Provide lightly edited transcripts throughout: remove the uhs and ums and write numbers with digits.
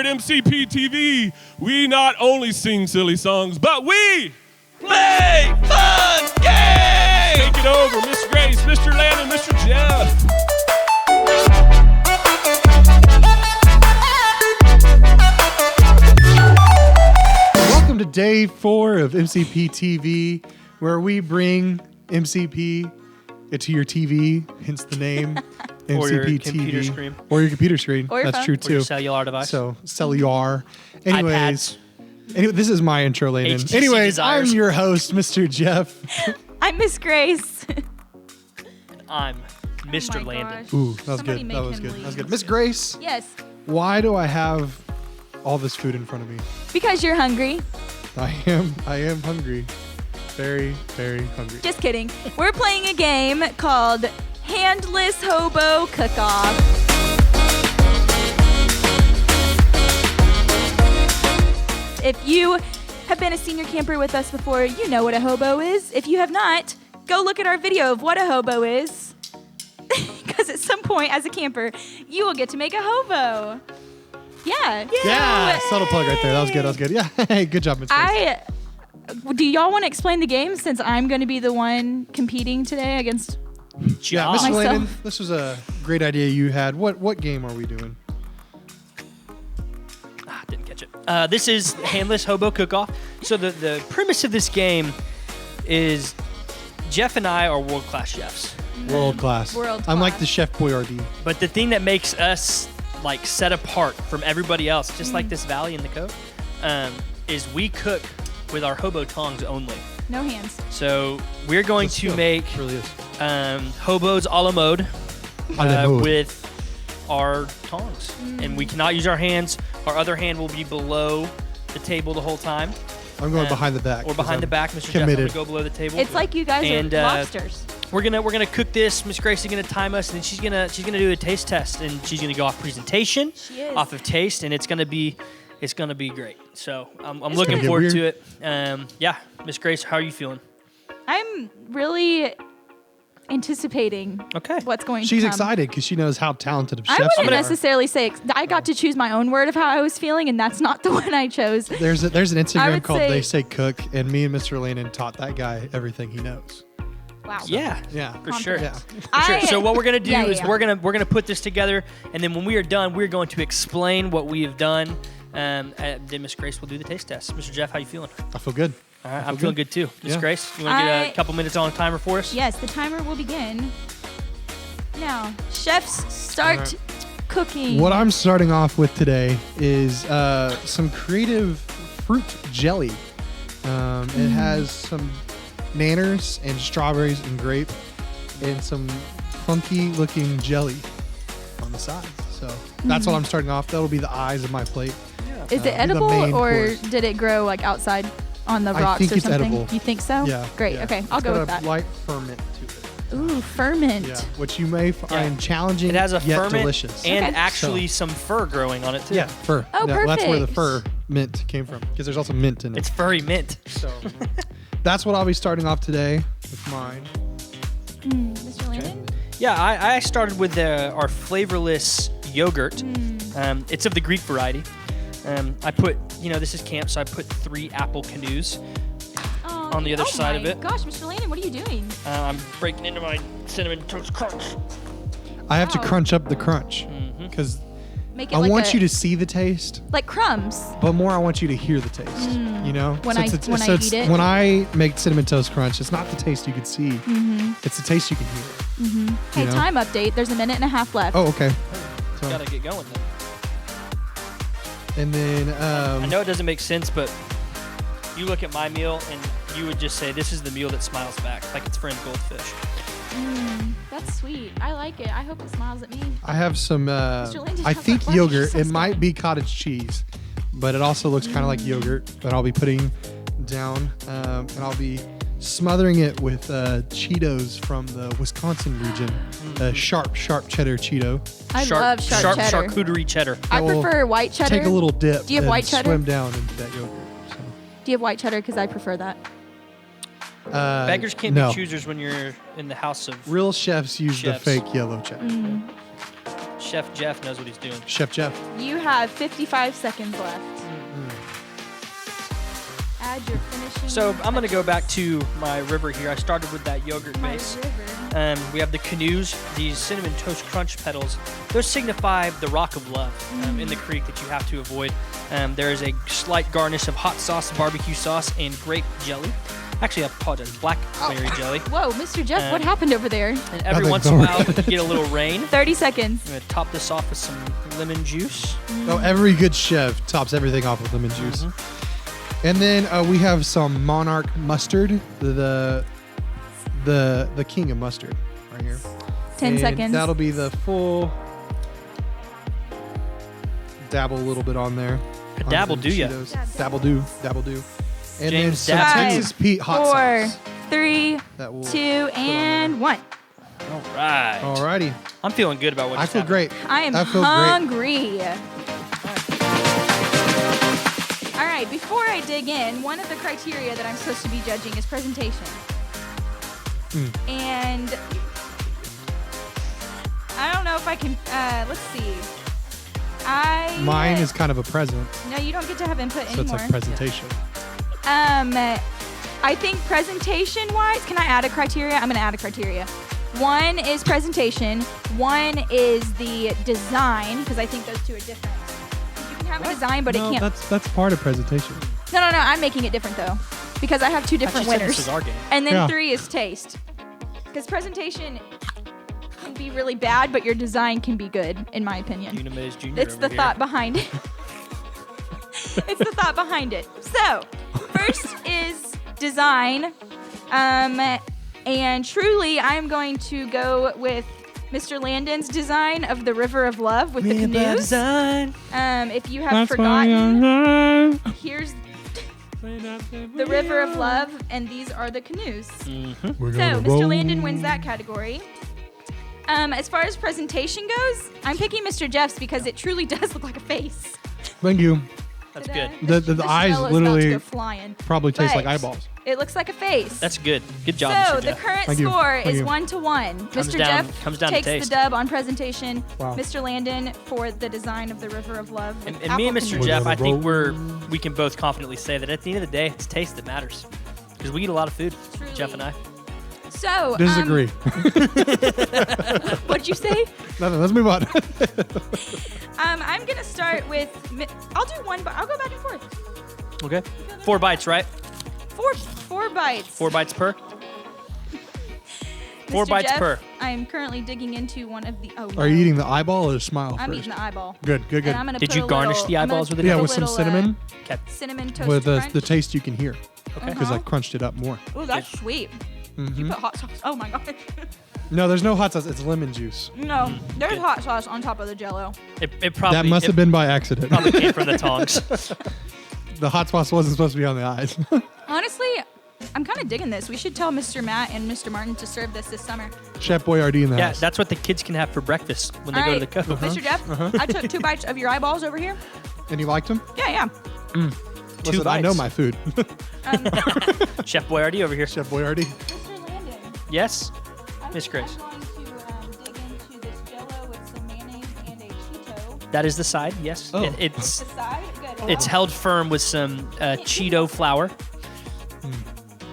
MCPtv, we not only sing silly songs, but we play fun games! Take it over, Miss Grace, Mr. Landon, Mr. Jeff. Welcome to day 4 of MCPtv, where we bring MCP to your TV, hence the name. Or your MCPtv. computer screen. Or your computer screen. Or your That's phone. true Or too. your cellular device. So cellular. Anyways, this is my intro, Landon. HTC Anyways, desires. I'm your host, Mr. Jeff. I'm Miss Grace. I'm Mr. Oh my Landon. gosh. Ooh, that was Somebody good. make That was him good. leave. That was good. Miss Grace, Yes, why do I have all this food in front of me? because you're hungry. I am hungry. Very, very hungry. Just kidding. We're playing a game called Handless Hobo Cook-Off. If you have been a senior camper with us before, you know what a hobo is. If you have not, go look at our video of what a hobo is. Because at some point as a camper, you will get to make a hobo. Yeah. Yeah, So, subtle plug right there. That was good. That was good. Yeah, hey, good job, Miss Grace. Do y'all want to explain the game since I'm going to be the one competing today against? Yeah, Job. Mr. Myself. Landon, this was a great idea you had. What game are we doing? Didn't catch it. This is Handless Hobo Cook-Off. So the premise of this game is Jeff and I are world-class chefs. World class. World I'm like class. the Chef Boyardee. But the thing that makes us like set apart from everybody else, just like this Valley in the Cove, is we cook with our hobo tongs only. No hands. So we're going to make It really is. hobos a la mode A la mode. with our tongs. And we cannot use our hands. Our other hand will be below the table the whole time. I'm going behind the back. Or behind the back, Mr. Jeff, I'm committed. gonna go below the table. It's like you guys And, are lobsters. We're gonna cook this. Miss Grace is gonna time us, and then she's gonna do a taste test, and she's gonna go off presentation, She is. off of taste, and it's gonna be great. So I'm It's looking gonna get forward to weird. it. Yeah, Miss Grace, how are you feeling? I'm really anticipating Okay. what's going She's to come. excited because she knows how talented of I chefs wouldn't we are. necessarily say I got to choose my own word of how I was feeling, and that's not the one I chose. There's an I Instagram would called say- They Say Cook, and me and Mr. Landon taught that guy everything he knows. Wow. Yeah. Yeah. For sure. Yeah. For sure. So what we're gonna do Yeah, is yeah. we're gonna put this together, and then when we are done, we're going to explain what we have done And then Miss Grace will do the taste test. Mr. Jeff, how you feeling? I feel good. All right, I'm feeling good too. Miss Yeah. Grace, you want to get a couple minutes on a timer for us? Yes, the timer will begin now. Chefs, start Alright. cooking. What I'm starting off with today is some creative fruit jelly. It has some nanners and strawberries and grape and some funky looking jelly on the side. So that's what I'm starting off. That'll be the eyes of my plate. Is it the edible main or course. did it grow like outside on the I rocks think or it's something? edible. You think so? Yeah. Great. yeah. Okay, I'll It's go got with a that. light ferment to it. Ooh, ferment. Yeah, which you may find challenging It has a yet ferment delicious. and Okay. actually some fur growing on it too. yeah, fur. Oh, yeah, That's where the perfect. fur mint came from because there's also mint in it. It's furry mint. So that's what I'll be starting off today with mine. Mr. Landon? Yeah, I started with our flavorless yogurt. It's of the Greek variety. I put, this is camp, so I put 3 apple canoes on the other side of it. Oh my gosh, Mr. Landon, what are you doing? I'm breaking into my cinnamon toast crunch. I have to Wow. crunch up the crunch because Make it I like want you to see the taste, like crumbs. but more I want you to hear the taste. You know, When I eat it? When I make cinnamon toast crunch, it's not the taste you can see; it's the taste you can hear. Hey, know? time update. There's a minute and a half left. Oh, okay. So, Gotta get going then. and then I know it doesn't make sense, but you look at my meal and you would just say this is the meal that smiles back, like its friend goldfish. That's sweet. I like it. I hope it smiles at me. I have some. Landon I has think that one yogurt. so It might scared. be cottage cheese, but it also looks kind of like yogurt that I'll be putting down, and I'll be smothering it with Cheetos from the Wisconsin region. Sharp cheddar Cheeto. I love sharp cheddar. charcuterie cheddar. I That will prefer white cheddar. Take a little dip. Do you have and white cheddar? Swim down into that yogurt. So. Do you have white cheddar? Because I prefer that. Beggars can't no. be choosers when you're in the house of Real chefs use Chefs. the fake yellow cheddar. Chef Jeff knows what he's doing. Chef Jeff. You have 55 seconds left. Add your finishing. So I'm gonna go back to my river here. I started with that yogurt My base. river. We have the canoes, these cinnamon toast crunch petals. Those signify the rock of love in the creek that you have to avoid. There is a slight garnish of hot sauce, barbecue sauce, and grape jelly. Actually, I apologize, blackberry jelly. Whoa, Mr. Jeff, what happened over there? And every Nothing, once in a don't while, worry. you get a little rain. 30 seconds. I'm gonna top this off with some lemon juice. Oh, every good chef tops everything off with lemon juice. And then we have some Monarch mustard, the king of mustard, right here. 10 And seconds. That'll be the full. Dabble a little bit on there. A on dabble the do ya? Cheetos. Dabble do. And James then some Dabble. Texas Pete hot 4, sauce. 3, That will 2, and 1. All right. Alrighty. I'm feeling good about what I just feel happened. great. I am I feel great. hungry. All right, before I dig in, one of the criteria that I'm supposed to be judging is presentation. And I don't know if I can, let's see. Mine is kind of a present, No, you don't get to have input so it's anymore. like presentation. I think presentation-wise, can I add a criteria? I'm going to add a criteria. 1 is presentation. 1 is the design, because I think those two are different. You can have a design, but no, it can't. that's part of presentation. No. I'm making it different though, because I have 2 different Actually, winners. this is our game. And then Yeah. 3 is taste, because presentation can be really bad, but your design can be good, in my opinion. Unamaze Jr. It's over the here. thought behind it. It's the thought behind it. So, first is design. And truly, I'm going to go with Mr. Landon's design of the River of Love with the canoes. If you have forgotten, here's the River of Love, and these are the canoes. So, Mr. Landon wins that category. As far as presentation goes, I'm picking Mr. Jeff's because it truly does look like a face. Thank you. That's Ta-da. good. The eyes Shell is about to literally go flying. probably taste like But eyeballs. It looks like a face. That's good. Good job, so Mr. the Jeff. current Thank you. score Thank is you. 1-1. Comes Mr. down- Jeff comes down to takes the taste. dub on presentation. Wow. Mr. Landon for the design of the River of Love. And with me and apple Mr. canoes. Jeff, I think we can both confidently say that at the end of the day, it's taste that matters. Because we eat a lot of food, Truly. Jeff and I. So, Disagree. What'd you say? Nothing. Let's move on. I'm gonna start with. I'll do one, but I'll go back and forth. Okay. 4 bites, right? Four bites. 4 bites per. 4 Mr. bites Jeff, per. I am currently digging into one of the. Oh, no. Are you eating the eyeball or the smile I'm first? eating the eyeball. Good. And I'm gonna Did put you a garnish little- the I'm gonna eyeballs with put it? Yeah, a with some little, cinnamon. Okay. Cinnamon toast With crunch. the taste you can hear. Okay. Because I crunched it up more. Oh, that's sweet. You put hot sauce. Oh my god. No, there's no hot sauce. It's lemon juice. No, there's Good. hot sauce on top of the Jello. It probably That must have been by accident. probably came from the tongs. The hot sauce wasn't supposed to be on the eyes. Honestly, I'm kind of digging this. We should tell Mr. Matt and Mr. Martin to serve this summer. Chef Boyardee in the Yeah, house. that's what the kids can have for breakfast when they All go right, to the Cove. Mr. Jeff, I took 2 bites of your eyeballs over here. And you liked them? Yeah. Listen, I know bites. my food. Chef Boyardee over here. Chef Boyardee. Mr. Landon. Yes. Miss Grace. I'm going to dig into this Jello with some mayonnaise and a Cheeto. That is the side. Yes. Oh. It's The side? Good. it's held firm with some Cheeto flour.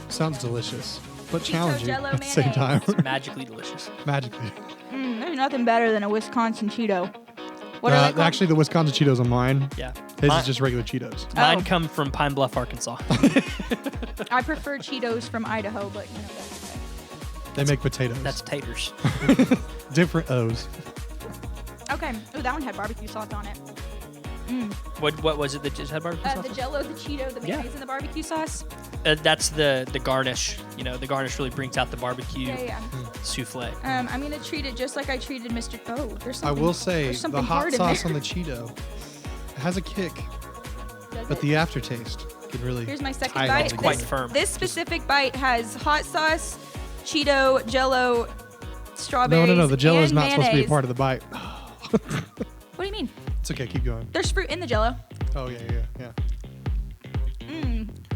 Sounds delicious, but Cheeto challenging Jello at the same time. It's magically delicious. Magically. There's nothing better than a Wisconsin Cheeto. What are they called? Actually, the Wisconsin Cheetos on mine. Yeah. His Mine- is just regular Cheetos. Mine Oh. come from Pine Bluff, Arkansas. I prefer Cheetos from Idaho, but you know that's okay. They make potatoes. That's taters. different O's. Okay. Oh, that one had barbecue sauce on it. What was it that just had barbecue sauce? The Jello, the Cheeto, the Yeah. mayonnaise, and the barbecue sauce. That's the garnish. You know, the garnish really brings out the barbecue Yeah. souffle. I'm gonna treat it just like I treated Mr. Oh, there's I something. will say there's the something hot hard in sauce there. on the Cheeto has a kick, Does but it? the aftertaste can really. Here's my second tie it bite. all It's together. quite this, firm. This specific bite has hot sauce, Cheeto, Jello, No, strawberries. The Jello is and not supposed to be a mayonnaise. part of the bite. What do you mean? It's okay. Keep going. There's fruit in the Jello. Oh yeah.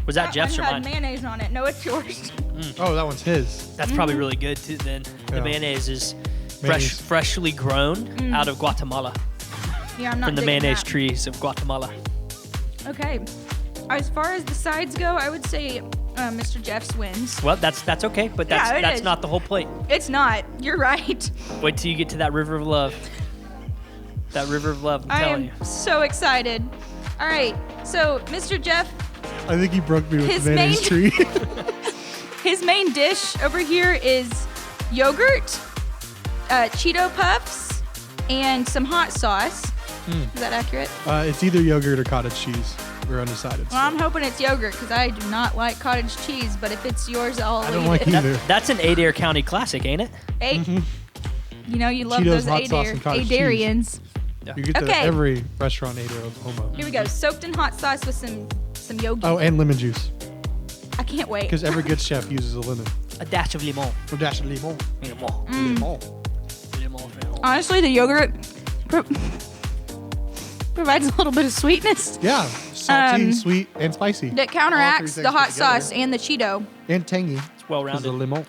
Was that Jeff's or one had mine? mayonnaise on it. No, it's yours. Oh, that one's his. That's probably really good too. Then the Yeah. mayonnaise is Mayonnaise. freshly grown out of Guatemala Yeah, I'm not from the digging mayonnaise that. trees of Guatemala. Okay. As far as the sides go, I would say Mr. Jeff's wins. Well, that's okay, but Yeah, it that's is. not the whole plate. It's not. You're right. Wait till you get to that river of love. That river of love, I'm I telling am you. so excited. All right. So, Mr. Jeff, I think he broke me with His the mayonnaise main- tree. his main dish over here is yogurt, Cheeto puffs, and some hot sauce. Is that accurate? It's either yogurt or cottage cheese. We're undecided. Well, I'm hoping it's yogurt because I do not like cottage cheese, but if it's yours, I'll I don't eat like it. either. That's an Adair County classic, ain't it? Hey, you know you love Cheetos, those hot sauce, and cottage cheese. Adarians. You get that Okay. at every restaurant in Oklahoma. Here we go. Soaked in hot sauce with some yogurt. Oh, and lemon juice. I can't wait. Because every good chef uses a lemon. A dash of limon. Or dash of limon. Limon. Limon. Limon. Honestly, the yogurt provides a little bit of sweetness Yeah, salty, Um, sweet, and spicy. that counteracts things the hot put together. sauce and the Cheeto. And tangy. It's well Because rounded. of lemon.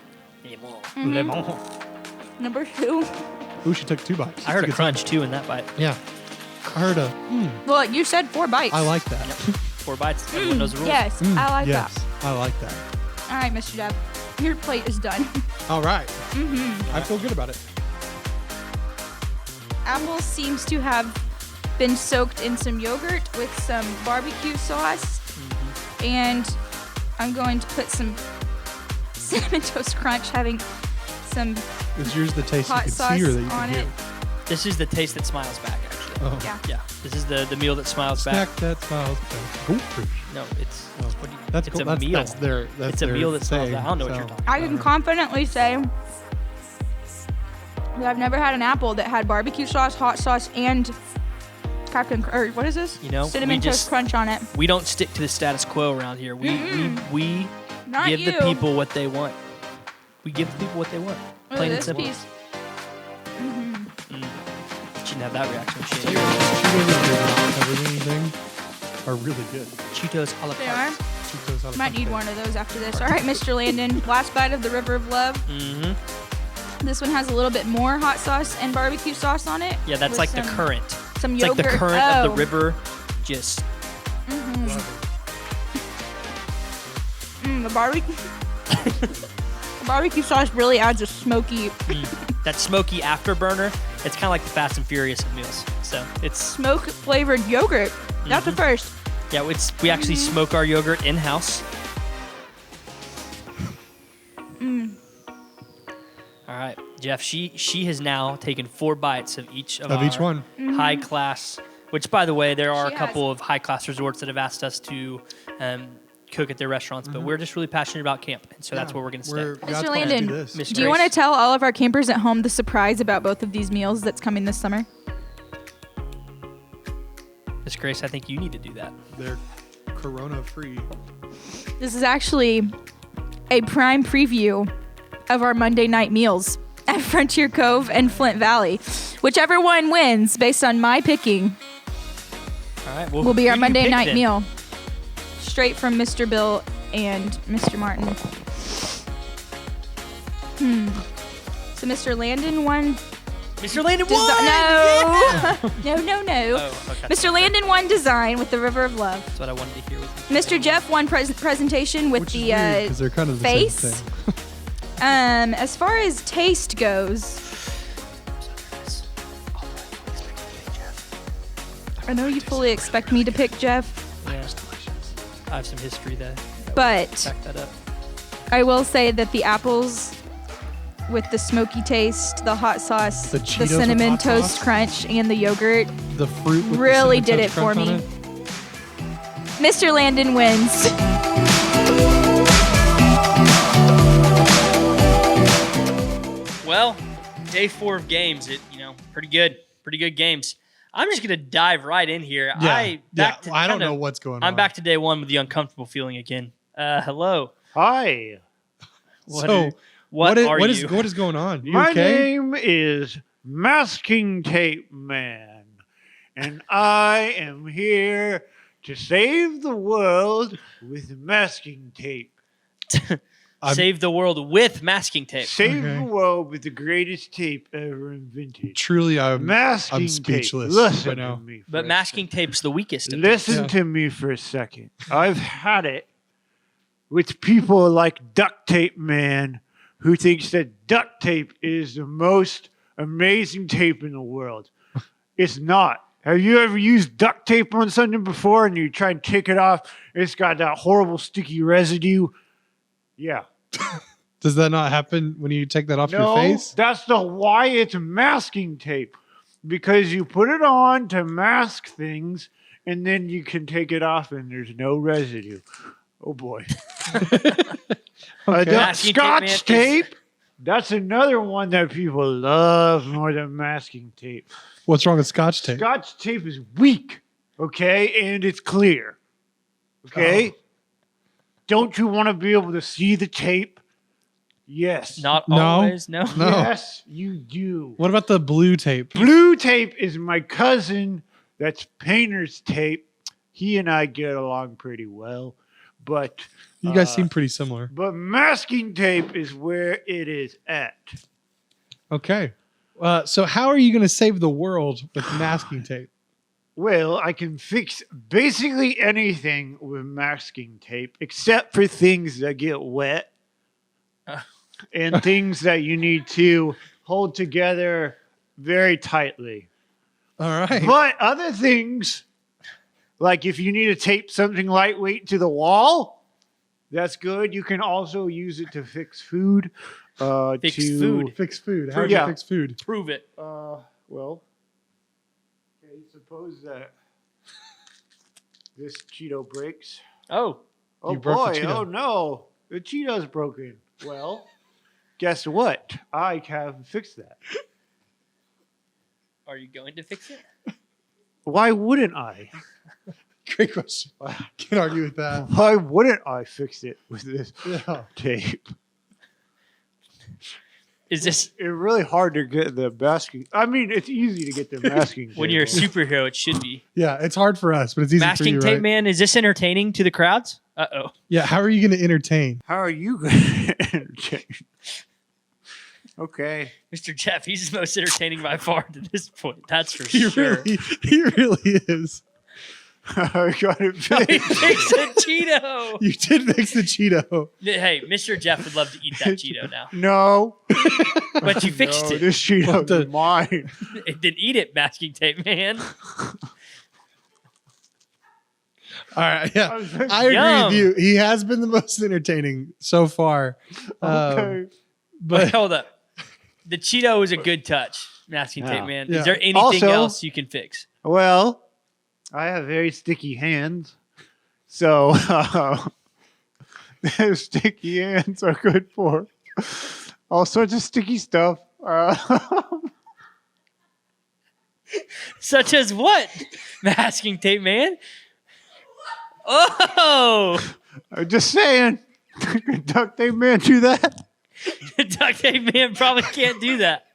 Limon. Number 2. Ooh, she took 2 bites. I heard a Good crunch too in that bite. time. Yeah. I heard a. Well, you said 4 bites. I like that. 4 bites. Everyone knows the rules. Yes, I like yes, that. I like that. All right, Mr. Jeff, your plate is done. All right. I feel good about it. Apple seems to have been soaked in some yogurt with some barbecue sauce, and I'm going to put some cinnamon toast crunch, having some Is yours the taste you hot can sauce see or that you on can it. hear? This is the taste that smiles back, actually. Oh. Yeah. Yeah. This is the meal that smiles back. Snack that smiles back. Goldfish. No, it's Oh, what do you, That's it's cool. a meal. That's their. That's It's a their meal that smells saying, bad. I don't know what you're so- talking I can confidently say that I've never had an apple that had barbecue sauce, hot sauce, and Captain or what is this? You know, cinnamon we toast just- crunch on it. We don't stick to the status quo around here. We Not give you. the people what they want. We give the people what they want. Look at Plain and this simple. piece. She didn't have that reaction. She Cheetos ate that do not cover anything are really good. Cheetos a la They carte. are. Cheetos out of Might need Pumpkin. one of those after this. All right, Mr. Landon. Last bite of the River of Love. Mm-hmm. This one has a little bit more hot sauce and barbecue sauce on it. Yeah, that's with like the some- current. Some It's yogurt. like the current of Oh. the river. Just The barbecue. The barbecue sauce really adds a smoky, That smoky afterburner. It's kind of like the Fast and Furious of meals. So it's smoke flavored yogurt. That's the first. yeah. We actually smoke our yogurt in house. All right, Jeff. She has now taken 4 bites of each of each one. high class. Which, by the way, there are She a couple of high class resorts that have asked us to cook at their restaurants, but we're just really passionate about camp, and so that's where we're going to stay. Mr. Landon, Miss do you Grace. want to tell all of our campers at home the surprise about both of these meals that's coming this summer? Miss Grace, I think you need to do that. They're Corona free. This is actually a prime preview of our Monday night meals at Frontier Cove and Flint Valley. Whichever one wins, based on my picking, All right, will be our who do you Monday pick night then? meal. Straight from Mr. Bill and Mr. Martin. So Mr. Landon won. Mr. Landon No. won! No. Oh, okay. Mr. Landon won design with the River of Love. That's what I wanted to hear with you. Mr. Jeff won presentation with Which the is weird because they're kind of the face. same thing. As far as taste goes, I know you fully expect me to pick Jeff, Yeah. I have some history that but back that up. I will say that the apples with the smoky taste, the hot sauce, The the Cheetos with cinnamon hot toast sauce? crunch, and the yogurt The fruit with really the did cinnamon it toast for crunch on me. it. Mr. Landon wins. Well, day 4 of games, pretty good games. I'm just gonna dive right in here. Yeah, I don't don't know what's going on. I'm back to day 1 with the uncomfortable feeling again. Hello. Hi, What So, are, what are what you? is going on? You my okay? name is Masking Tape Man, and I am here to save the world with masking tape. Save the world with masking tape. Save Okay. the world with the greatest tape ever invented. Truly, Masking I'm speechless tape. Listen right now. to me. For But a masking second. tape's the weakest. Of Listen Yeah. to me for a second. I've had it with people like Duct Tape Man, who thinks that duct tape is the most amazing tape in the world. It's not. Have you ever used duct tape on something before and you try and take it off? It's got that horrible sticky residue. Yeah. Does that not happen when you take that off No, your face? that's the why it's masking tape. Because you put it on to mask things and then you can take it off and there's no residue. Oh boy. Masking tape, man, Scotch is- tape. That's another one that people love more than masking tape. What's wrong with Scotch tape? Scotch tape is weak, okay, and it's clear. Okay? Oh. Don't you want to be able to see the tape? Yes. Not No. always. No. No. Yes, you do. What about the blue tape? Blue tape is my cousin. That's painter's tape. He and I get along pretty well, but You guys seem pretty similar. masking tape is where it is at. Okay. So how are you going to save the world with masking tape? Well, I can fix basically anything with masking tape, except for things that get wet and things that you need to hold together very tightly. All right. But other things, like if you need to tape something lightweight to the wall, that's good. You can also use it to fix food. Fix food? Fix food. How do Yeah. you fix food? Prove it. Well, okay, suppose that this Cheeto breaks. Oh. Oh You broke the boy, Cheeto. oh no, the Cheeto's broken. Well, guess what? I have fixed that. Are you going to fix it? Why wouldn't I? Great question. Can't argue with that. Why wouldn't I fix it with this Yeah. tape? Is this It's really hard to get the masking. I mean, it's easy to get the masking. when tape. you're a superhero? It should be. Yeah, it's hard for us, but it's easy for Masking you, tape, right? man. Is this entertaining to the crowds? Uh-oh. Yeah, how are you going to entertain? How are you going to entertain? Okay. Mr. Jeff, he's the most entertaining by far to this point. That's for He sure. really is. I got it He fixed. fixed a Cheeto. You did fix the Cheeto. Hey, Mr. Jeff would love to eat that Cheeto now, No. but you fixed No, it. this Cheeto What the- is mine. Then eat it, masking tape man. All right, yeah, Okay. I agree Yum. with you. He has been the most entertaining so far. Okay. But But hold up, the Cheeto is a good touch, masking tape Yeah. man. Yeah. Is there anything Also- else you can fix? Well, I have very sticky hands. So those sticky hands are good for all sorts of sticky stuff. Such as what, masking tape man? Oh, I'm just saying. Duct tape man do that? duct tape man probably can't do that.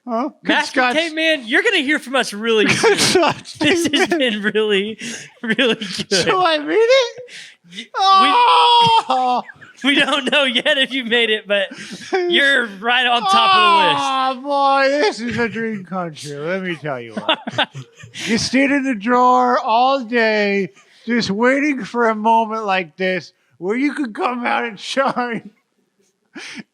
Huh? Good Masking Scotch- tape man, you're gonna hear from us really soon. Scotch This tape has man. been really, really good. So I made it? Oh! We don't know yet if you made it, but you're right on top of the list. Oh, boy, this is a dream come true. Let me tell you what. You stayed in the drawer all day, just waiting for a moment like this where you could come out and shine.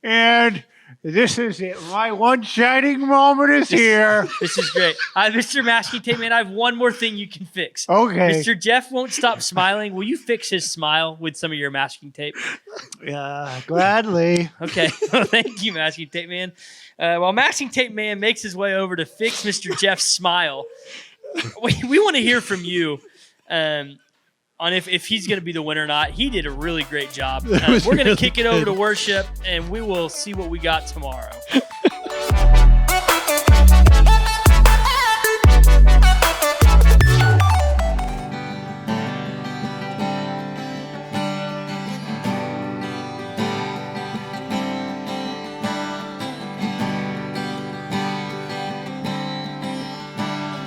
And this is it. My one shining moment is here. This is great. Mr. Masking Tape Man, I have one more thing you can fix. Okay. Mr. Jeff won't stop smiling. Will you fix his smile with some of your masking tape? Yeah, gladly. Okay. Well, thank you, Masking Tape Man. While Masking Tape Man makes his way over to fix Mr. Jeff's smile, we want to hear from you on if he's going to be the winner or not. He did a really great job. was We're going to really kick it over to good. worship, and we will see what we got tomorrow.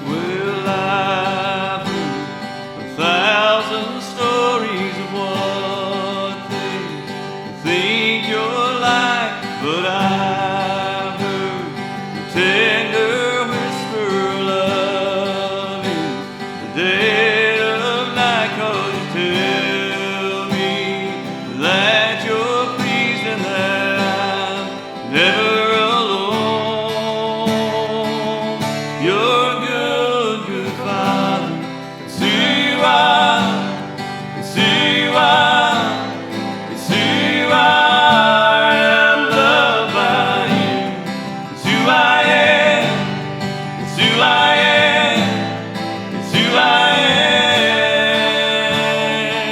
Well, I've heard 1,000 stories of what they think you're like, but I've heard the tender whisper of love in the dead of night, 'cause you tell me that you're pleased and that I'm never alone. You're a good, good Father. It's who you are. It's who you are. It's who you are. I'm loved by you. It's who I am. It's who I am. It's who I am.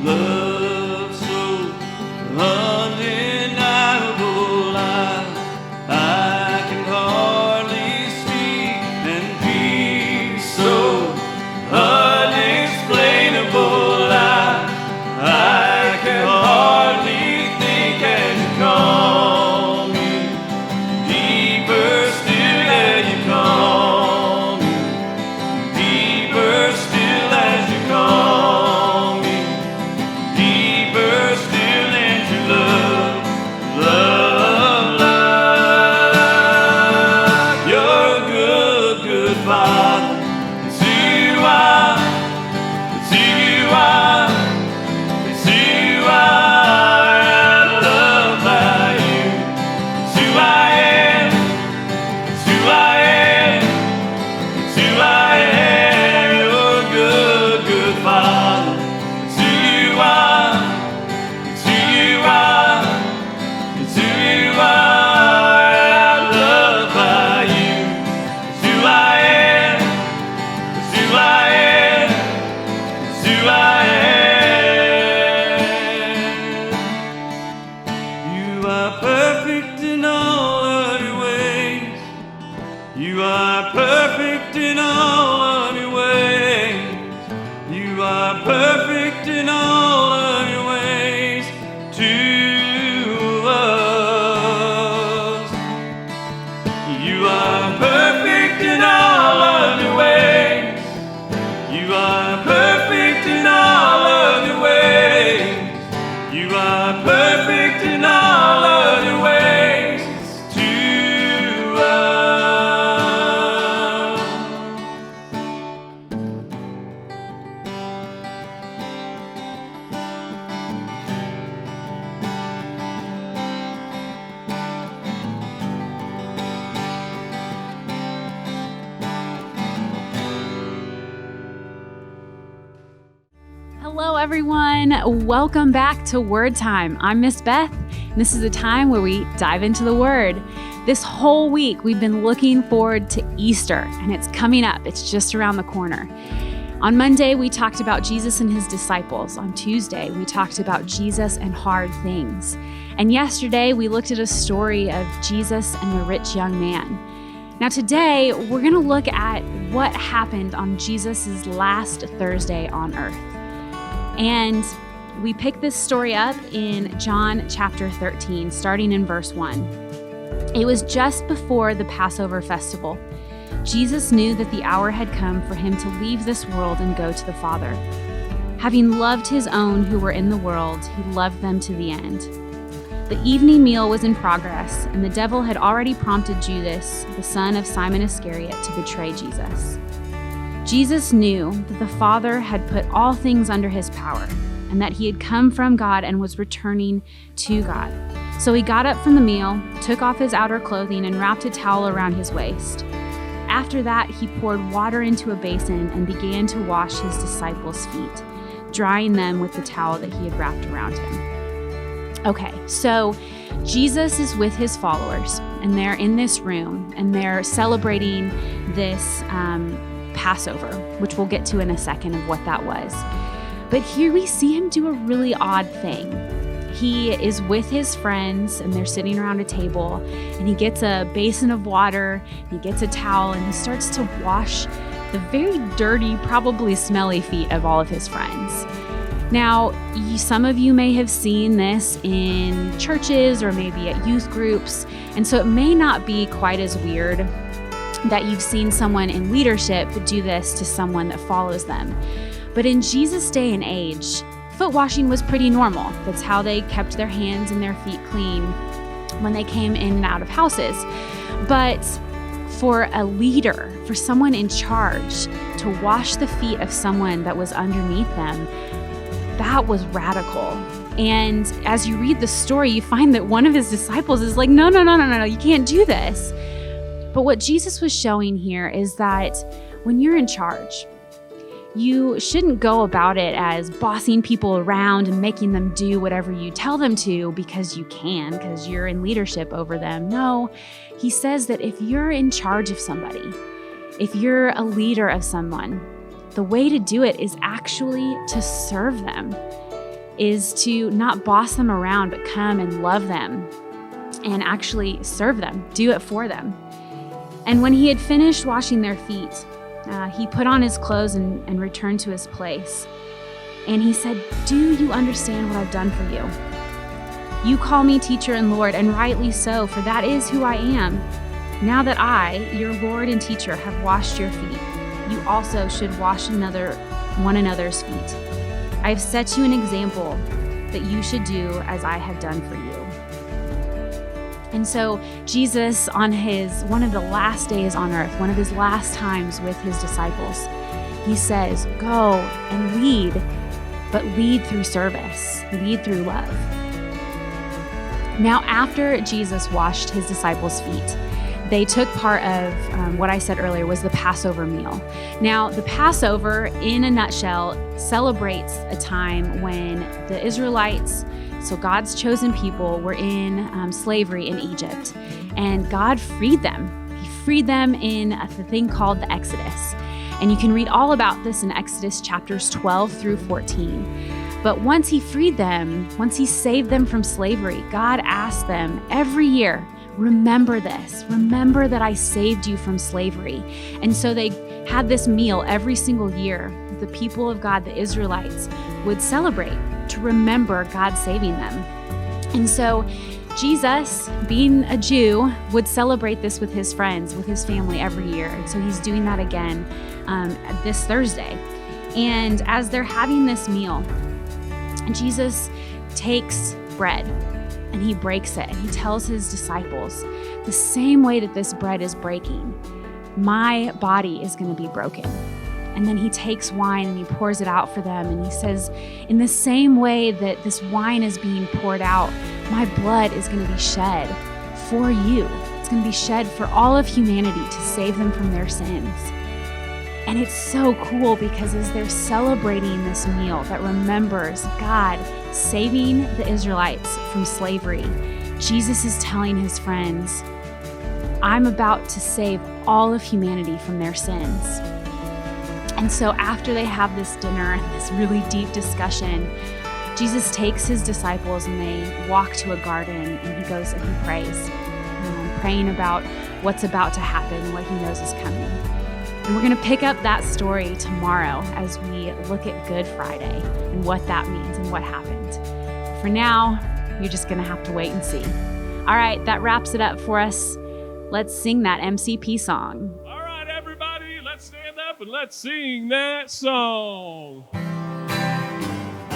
love so undeniable. I can hardly speak, and peace so unexplainable. I can hardly think as you call me, deeper still as you call me, deeper still as you call me, deeper still as you love, love, love. You're a good, good Father. It's who you are. It's who you are. It's who you are. I'm loved by you. It's who I am. It's who I am. It's who I am. You're a good, good Father. It's who you are. It's who you are. It's who you are. I'm loved by you. It's who I am. It's who I am. It's who I am. You are perfect in all of your ways. You are perfect in all of your ways. You are perfect in all of your ways to us. You are perfect in all of your ways. You are perfect in all of your ways. You are perfect in all of your ways to us. Hello, everyone. Welcome back to Word Time. I'm Miss Beth, and this is a time where we dive into the Word. This whole week, we've been looking forward to Easter, and it's coming up. It's just around the corner. On Monday, we talked about Jesus and his disciples. On Tuesday, we talked about Jesus and hard things. And yesterday, we looked at a story of Jesus and the rich young man. Now today, we're going to look at what happened on Jesus' last Thursday on earth. And we pick this story up in John chapter 13, starting in verse 1. It was just before the Passover festival. Jesus knew that the hour had come for him to leave this world and go to the Father. Having loved his own who were in the world, he loved them to the end. The evening meal was in progress, and the devil had already prompted Judas, the son of Simon Iscariot, to betray Jesus. Jesus knew that the Father had put all things under his power, and that he had come from God and was returning to God. So he got up from the meal, took off his outer clothing, and wrapped a towel around his waist. After that, he poured water into a basin and began to wash his disciples' feet, drying them with the towel that he had wrapped around him. Okay, so Jesus is with his followers, and they're in this room, and they're celebrating this Passover, which we'll get to in a second of what that was. But here we see him do a really odd thing. He is with his friends, and they're sitting around a table, and he gets a basin of water, he gets a towel, and he starts to wash the very dirty, probably smelly feet of all of his friends. Now, some of you may have seen this in churches or maybe at youth groups, and so it may not be quite as weird that you've seen someone in leadership do this to someone that follows them. But in Jesus' day and age, foot washing was pretty normal. That's how they kept their hands and their feet clean when they came in and out of houses. But for a leader, for someone in charge, to wash the feet of someone that was underneath them, that was radical. And as you read the story, you find that one of his disciples is like, no, you can't do this. But what Jesus was showing here is that when you're in charge, you shouldn't go about it as bossing people around and making them do whatever you tell them to because you can, because you're in leadership over them. No, he says that if you're in charge of somebody, if you're a leader of someone, the way to do it is actually to serve them. is to not boss them around, but come and love them and actually serve them, do it for them. And when he had finished washing their feet, he put on his clothes and returned to his place. And he said, "Do you understand what I've done for you? You call me teacher and Lord, and rightly so, for that is who I am. Now that I, your Lord and teacher, have washed your feet, you also should wash one another's feet. I have set you an example that you should do as I have done for you." And so Jesus, on one of the last days on earth, one of his last times with his disciples, he says, "Go and lead, but lead through service, lead through love." Now, after Jesus washed his disciples' feet, they took part of what I said earlier was the Passover meal. Now, the Passover, in a nutshell, celebrates a time when the Israelites, so God's chosen people, were in slavery in Egypt, and God freed them. He freed them in the thing called the Exodus. And you can read all about this in Exodus chapters 12 through 14. But once he freed them, once he saved them from slavery, God asked them every year, "Remember this. Remember that I saved you from slavery." And so they had this meal every single year. The people of God, the Israelites, would celebrate to remember God saving them. And so Jesus, being a Jew, would celebrate this with his friends, with his family every year. And so he's doing that again this Thursday. And as they're having this meal, Jesus takes bread and he breaks it, and he tells his disciples, "The same way that this bread is breaking, my body is going to be broken." And then he takes wine and he pours it out for them, and he says, "In the same way that this wine is being poured out, my blood is going to be shed for you. It's going to be shed for all of humanity to save them from their sins." And it's so cool because as they're celebrating this meal that remembers God saving the Israelites from slavery, Jesus is telling his friends, "I'm about to save all of humanity from their sins." And so after they have this dinner and this really deep discussion, Jesus takes his disciples and they walk to a garden, and he goes and he prays, praying about what's about to happen, what he knows is coming. And we're going to pick up that story tomorrow as we look at Good Friday and what that means and what happened. For now, you're just going to have to wait and see. All right, that wraps it up for us. Let's sing that MCP song. All right, everybody, let's stand up and let's sing that song. MORNINGCAMPParty.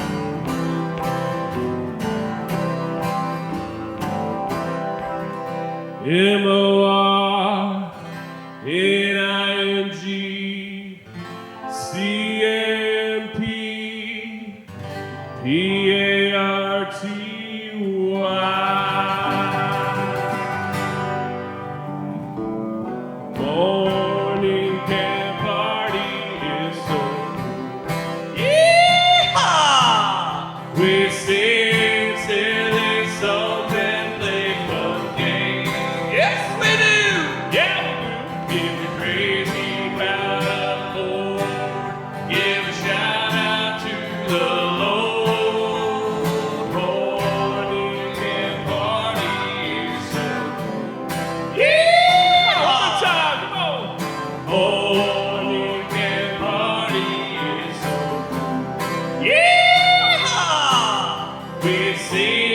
Morning camp party is so cool. Yeehaw! We sing silly songs and play fun games. Yes, we do! Yeah, we do. Give the crazy crowd a chord. Give a shout out to the Lord. Morning camp party is so cool. Yeah! One more time, come on. Morning camp party is so cool. Yeah! We sing